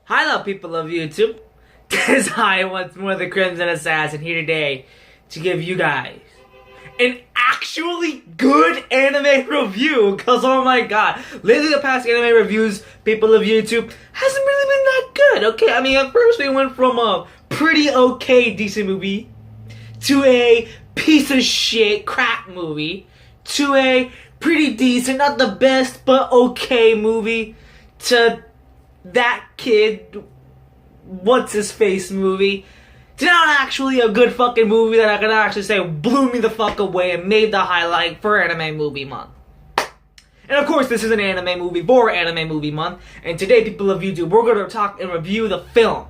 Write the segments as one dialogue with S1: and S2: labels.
S1: Hello, people of YouTube. This is I, once more, the Crimson Assassin, here today to give you guys an actually good anime review. Because, oh my god, lately the past anime reviews, people of YouTube, hasn't really been that good, okay? I mean, at first we went from a pretty okay, decent movie to a piece of shit crap movie to a pretty decent, not the best, but okay movie to that kid, what's his face movie, to not actually a good fucking movie that I can actually say blew me the fuck away and made the highlight for Anime Movie Month. And of course, this is an anime movie for Anime Movie Month, and today, people of YouTube, we're going to talk and review the film,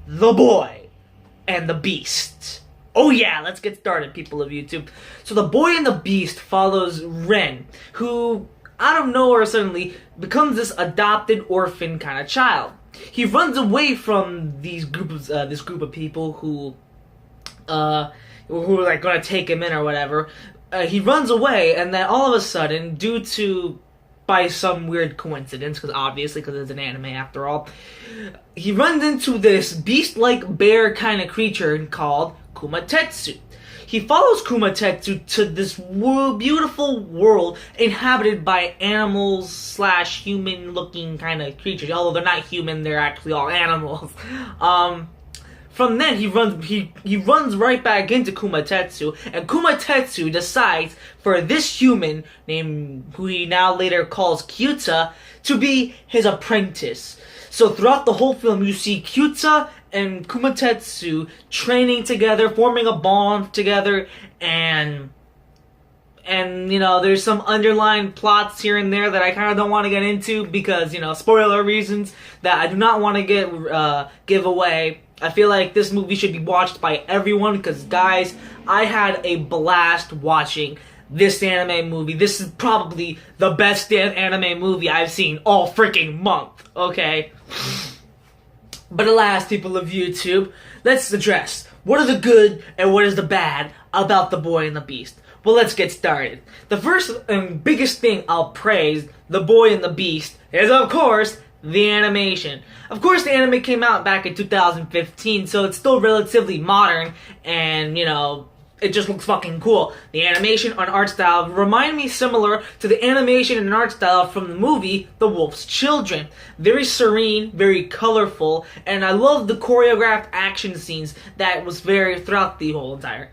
S1: The Boy and the Beast. Oh yeah, let's get started, people of YouTube. So The Boy and the Beast follows Ren, who out of nowhere suddenly becomes this adopted orphan kind of child. He runs away from this group of people who are like gonna take him in or whatever. He runs away, and then all of a sudden, by some weird coincidence, because it's an anime after all, he runs into this beast-like bear kind of creature called Kumatetsu. He follows Kumatetsu to this beautiful world inhabited by animals slash human looking kind of creatures. Although they're not human, they're actually all animals. From then he runs right back into Kumatetsu, and Kumatetsu decides for this human named, who he now later calls Kyuta, to be his apprentice. So throughout the whole film, you see Kyuta and Kumatetsu training together, forming a bond together, and you know, there's some underlying plots here and there that I kind of don't want to get into because, you know, spoiler reasons that I do not want to give away. I feel like this movie should be watched by everyone because, guys, I had a blast watching this anime movie. This is probably the best damn anime movie I've seen all freaking month, okay? But alas, people of YouTube, let's address what are the good and what is the bad about The Boy and the Beast. Well, let's get started. The first and biggest thing I'll praise The Boy and the Beast is, of course, the animation. Of course, the anime came out back in 2015, so it's still relatively modern, and, you know, it just looks fucking cool. The animation and art style remind me similar to the animation and art style from the movie The Wolf's Children. Very serene, very colorful, and I love the choreographed action scenes that was throughout the whole entire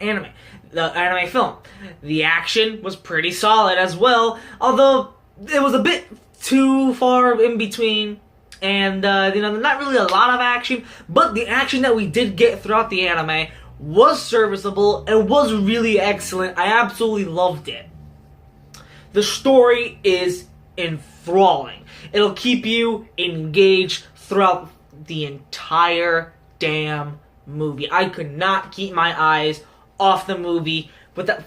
S1: the anime film. The action was pretty solid as well, although it was a bit too far in between, and you know, not really a lot of action, but the action that we did get throughout the anime was serviceable and was really excellent. I absolutely loved it. The story is enthralling. It'll keep you engaged throughout the entire damn movie. I could not keep my eyes off the movie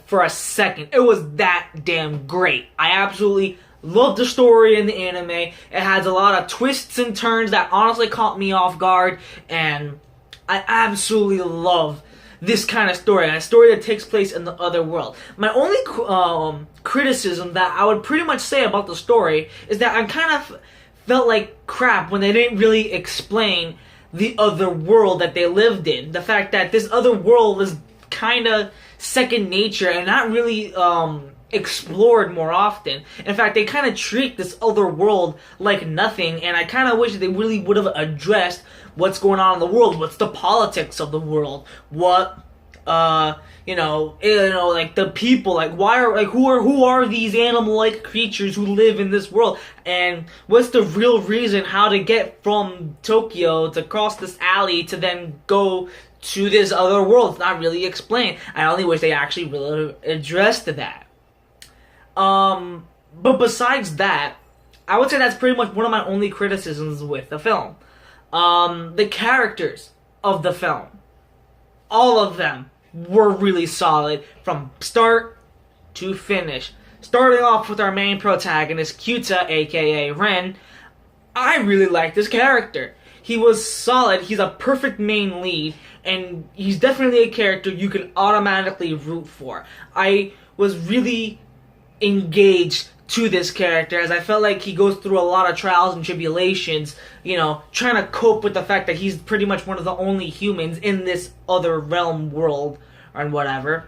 S1: for a second. It was that damn great. I absolutely loved the story in the anime. It has a lot of twists and turns that honestly caught me off guard, and I absolutely love this kind of story, a story that takes place in the other world. My only criticism that I would pretty much say about the story is that I kind of felt like crap when they didn't really explain the other world that they lived in. The fact that this other world is kind of second nature and not really explored more often. In fact, they kind of treat this other world like nothing, and I kind of wish they really would have addressed what's going on in the world, what's the politics of the world, what you know, like the people, like who are these animal-like creatures who live in this world, and what's the real reason how to get from Tokyo to cross this alley to then go to this other world. It's not really explained. I only wish they actually really addressed that. But besides that, I would say that's pretty much one of my only criticisms with the film. The characters of the film, all of them were really solid from start to finish. Starting off with our main protagonist, Kyuta, aka Ren, I really liked his character. He was solid, he's a perfect main lead, and he's definitely a character you can automatically root for. I was really engaged to this character, as I felt like he goes through a lot of trials and tribulations, you know, trying to cope with the fact that he's pretty much one of the only humans in this other realm world or whatever.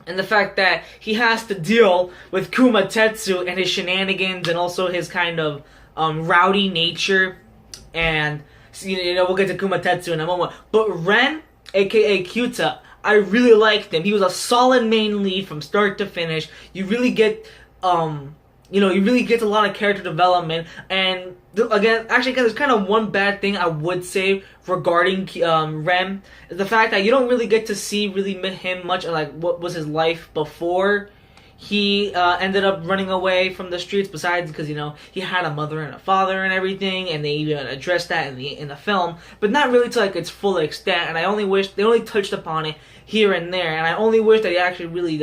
S1: And the fact that he has to deal with Kuma Tetsu and his shenanigans and also his kind of rowdy nature. And, you know, we'll get to Kuma Tetsu in a moment. But Ren, aka Kyuta, I really liked him. He was a solid main lead from start to finish. You really get, you know, you really get a lot of character development. And again, actually, there's kind of one bad thing I would say regarding Ren, is the fact that you don't really get to see him much of like what was his life before he ended up running away from the streets. Besides, because you know he had a mother and a father and everything, and they even addressed that in the film, but not really to like its full extent. And I only wish they only touched upon it here and there, and I only wish that he actually really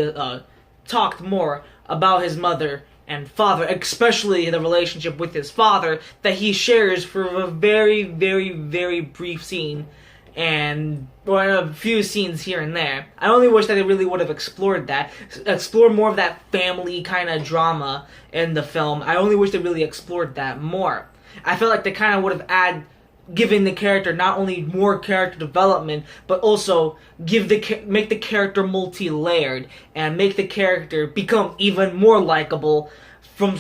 S1: talked more about his mother and father, especially the relationship with his father that he shares for a very, very, very brief scene, or a few scenes here and there. I only wish that they really would have explored more of that family kind of drama in the film. I only wish they really explored that more. I felt like they kind of would have given the character not only more character development, but also make the character multi-layered and make the character become even more likable from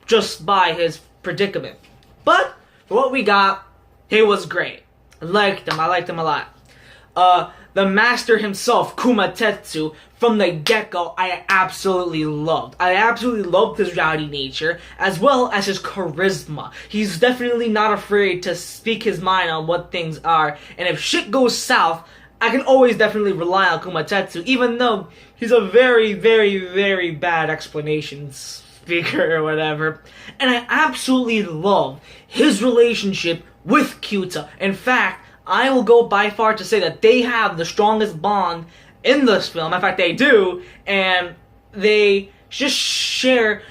S1: just by his predicament. But for what we got, he was great. I liked him a lot. The master himself, Kuma Tetsu, from the get-go, I absolutely loved. I absolutely loved his rowdy nature, as well as his charisma. He's definitely not afraid to speak his mind on what things are, and if shit goes south, I can always definitely rely on Kuma Tetsu, even though he's a very, very, very bad explanation speaker or whatever. And I absolutely love his relationship with Kyuta. In fact, I will go by far to say that they have the strongest bond in this film. In fact, they do, and they just share,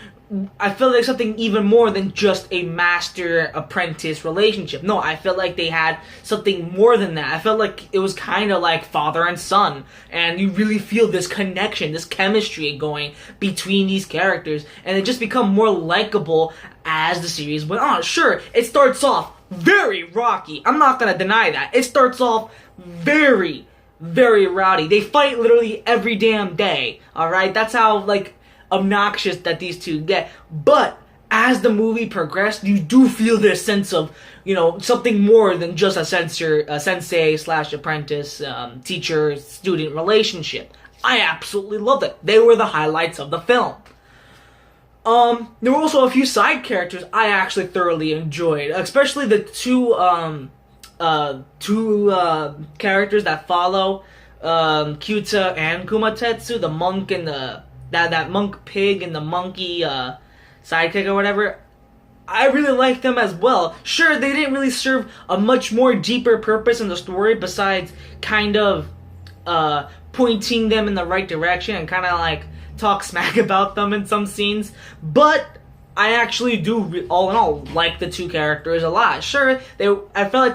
S1: I feel like, something even more than just a master-apprentice relationship. No, I felt like they had something more than that. I felt like it was kind of like father and son, and you really feel this connection, this chemistry going between these characters, and they just become more likable as the series went on. Sure, it starts off very rocky. I'm not gonna deny that. It starts off very, very rowdy. They fight literally every damn day, alright? That's how, like, obnoxious that these two get. But as the movie progressed, you do feel this sense of, you know, something more than just a sensei/apprentice, teacher-student relationship. I absolutely loved it. They were the highlights of the film. There were also a few side characters I actually thoroughly enjoyed, especially the two characters that follow Kyuta and Kuma Tetsu, the monk and that monk pig and the monkey sidekick or whatever. I really liked them as well. Sure, they didn't really serve a much more deeper purpose in the story besides kind of pointing them in the right direction and kind of like talk smack about them in some scenes, but I actually do, all in all, like the two characters a lot. Sure, I felt like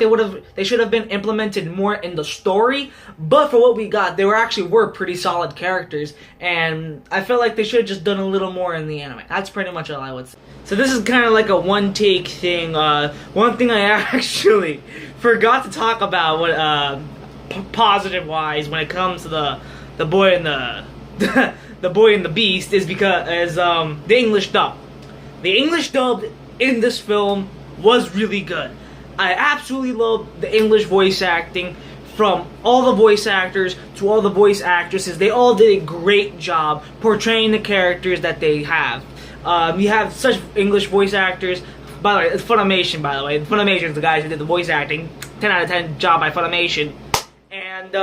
S1: they should have been implemented more in the story, but for what we got, they were pretty solid characters, and I felt like they should have just done a little more in the anime. That's pretty much all I would say. So this is kind of like a one-take thing. One thing I actually forgot to talk about, what positive-wise, when it comes to the boy and the the Boy and the Beast, is because the English dub. The English dub in this film was really good. I absolutely loved the English voice acting, from all the voice actors to all the voice actresses. They all did a great job portraying the characters that they have. You have such English voice actors. By the way, it's Funimation, by the way. Funimation is the guys who did the voice acting. 10 out of 10 job by Funimation. And,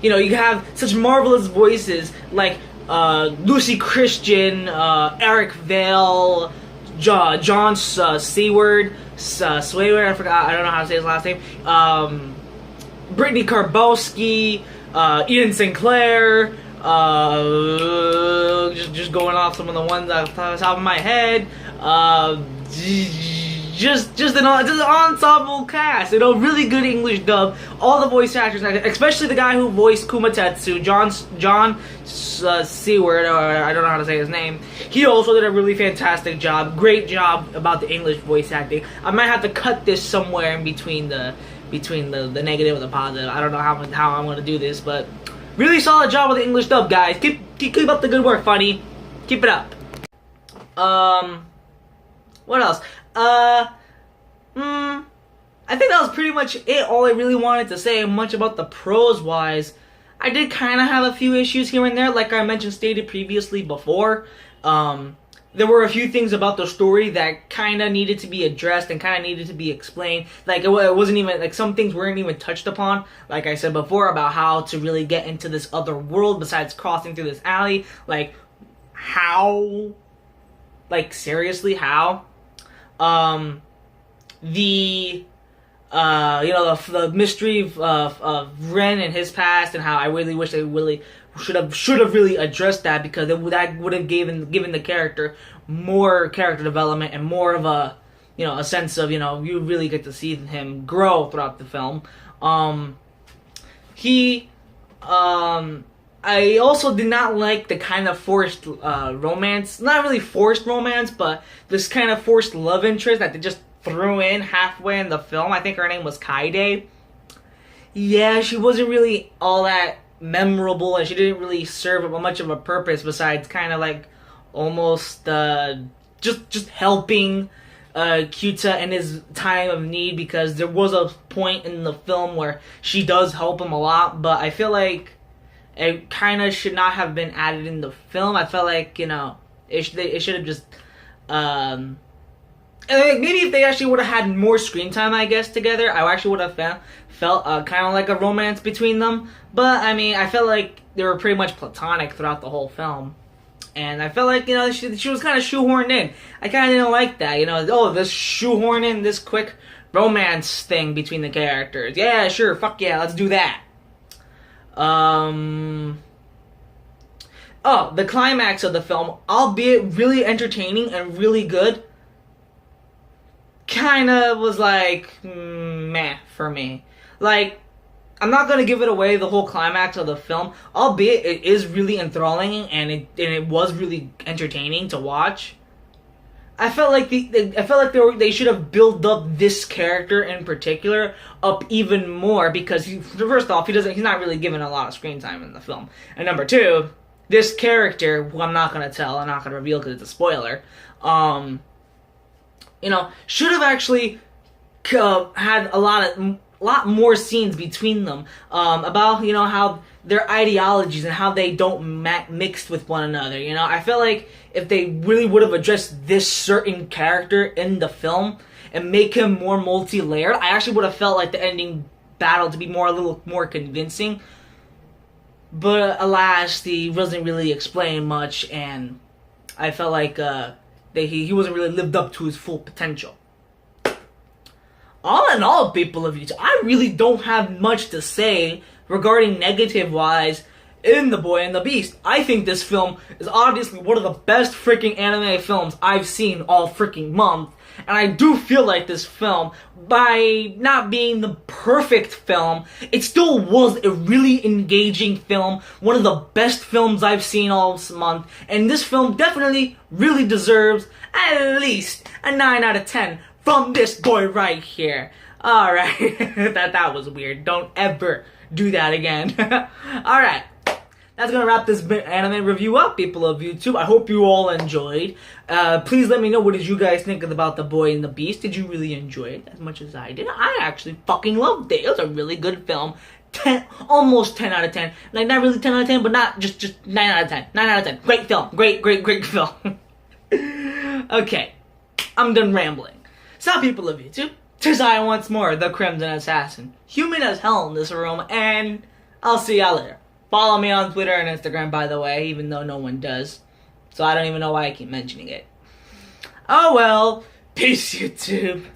S1: you know, you have such marvelous voices like Lucy Christian, Eric Vale, John Seward, I forgot, I don't know how to say his last name, Brittany Karbowski, Ian Sinclair, just going off some of the ones off the top of my head, just an ensemble cast. Really good English dub. All the voice actors, especially the guy who voiced Kumatetsu, John Seward, or I don't know how to say his name. He also did a really fantastic job. Great job about the English voice acting. I might have to cut this somewhere in between the negative and the positive. I don't know how I'm gonna do this, but really solid job with the English dub, guys. Keep up the good work, Funny. Keep it up. What else? I think that was pretty much it. All I really wanted to say much about the pros wise. I did kind of have a few issues here and there, like I stated previously before. There were a few things about the story that kind of needed to be addressed and kind of needed to be explained. Like, it wasn't even, like, some things weren't even touched upon, like I said before, about how to really get into this other world besides crossing through this alley. Like, how? Like, seriously, how? The mystery of Ren and his past, and how I really wish they really should have really addressed that, because that would have given the character more character development and more of a sense of, you really get to see him grow throughout the film. I also did not like the kind of forced romance, not really forced romance, but this kind of forced love interest that they just threw in halfway in the film. I think her name was Kaede. Yeah, she wasn't really all that memorable, and she didn't really serve much of a purpose besides kind of like almost just helping Kyuta in his time of need, because there was a point in the film where she does help him a lot, but I feel like it kind of should not have been added in the film. I felt like, it should have just, maybe if they actually would have had more screen time, I guess, together, I actually would have felt kind of like a romance between them. But, I mean, I felt like they were pretty much platonic throughout the whole film. And I felt like, she was kind of shoehorned in. I kind of didn't like that, this shoehorn in this quick romance thing between the characters. Yeah, sure, fuck yeah, let's do that. Oh, the climax of the film, albeit really entertaining and really good, kinda was like, meh for me. Like, I'm not gonna give it away, the whole climax of the film, albeit it is really enthralling and it was really entertaining to watch. I felt like they should have built up this character in particular up even more, because first off, he's not really given a lot of screen time in the film, and number two, this character, who I'm not gonna reveal because it's a spoiler, should have actually had a lot more scenes between them, about how their ideologies and how they don't mix with one another. I feel like if they really would have addressed this certain character in the film and make him more multi-layered, I actually would have felt like the ending battle to be a little more convincing. But alas, he wasn't really explained much, and I felt like he wasn't really lived up to his full potential. All in all, people of YouTube, I really don't have much to say regarding negative-wise in The Boy and the Beast. I think this film is obviously one of the best freaking anime films I've seen all freaking month. And I do feel like this film, by not being the perfect film, it still was a really engaging film. One of the best films I've seen all this month. And this film definitely really deserves at least a 9 out of 10 from this boy right here. Alright, that was weird. Don't ever do that again. Alright, that's gonna wrap this anime review up, people of YouTube. I hope you all enjoyed. Please let me know, what did you guys think about The Boy and the Beast? Did you really enjoy it as much as I did? I actually fucking loved it. It was a really good film. Almost 10 out of 10. Like, not really 10 out of 10, but not just 9 out of 10. 9 out of 10. Great film. Great film. Okay, I'm done rambling. So, people of YouTube, 'tis I once more, the Crimson Assassin, human as hell in this room, and I'll see y'all later. Follow me on Twitter and Instagram, by the way, even though no one does. So I don't even know why I keep mentioning it. Oh well, peace, YouTube.